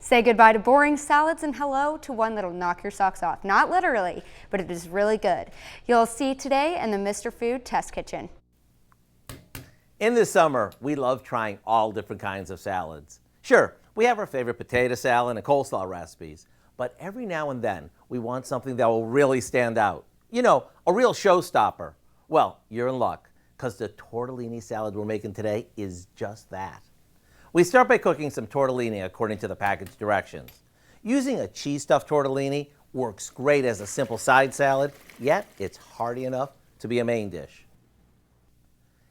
Say goodbye to boring salads and hello to one that'll knock your socks off. Not literally, but it is really good. You'll see today in the Mr. Food Test Kitchen. In the summer, we love trying all different kinds of salads. Sure, we have our favorite potato salad and coleslaw recipes, but every now and then we want something that will really stand out. You know, a real showstopper. Well, you're in luck, because the tortellini salad we're making today is just that. We start by cooking some tortellini according to the package directions. Using a cheese-stuffed tortellini works great as a simple side salad, yet it's hearty enough to be a main dish.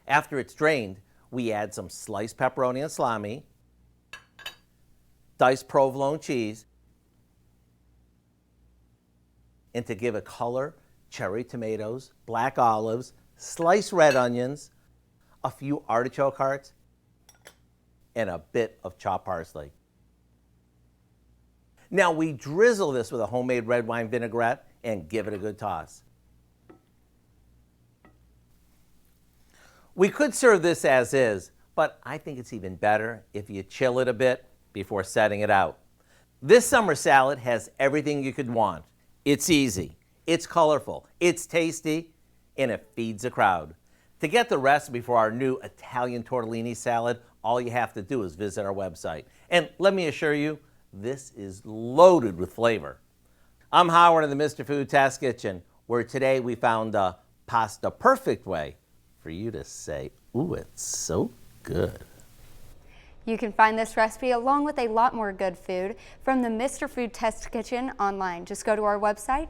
After it's drained, we add some sliced pepperoni and salami, diced provolone cheese, and to give it color, cherry tomatoes, black olives, sliced red onions, a few artichoke hearts, and a bit of chopped parsley. Now we drizzle this with a homemade red wine vinaigrette and give it a good toss. We could serve this as is, but I think it's even better if you chill it a bit before setting it out. This summer salad has everything you could want. It's easy, it's colorful, it's tasty, and it feeds a crowd. To get the recipe for our new Italian tortellini salad, all you have to do is visit our website. And let me assure you, this is loaded with flavor. I'm Howard in the Mr. Food Test Kitchen, where today we found the pasta perfect way for you to say, ooh, it's so good. You can find this recipe along with a lot more good food from the Mr. Food Test Kitchen online. Just go to our website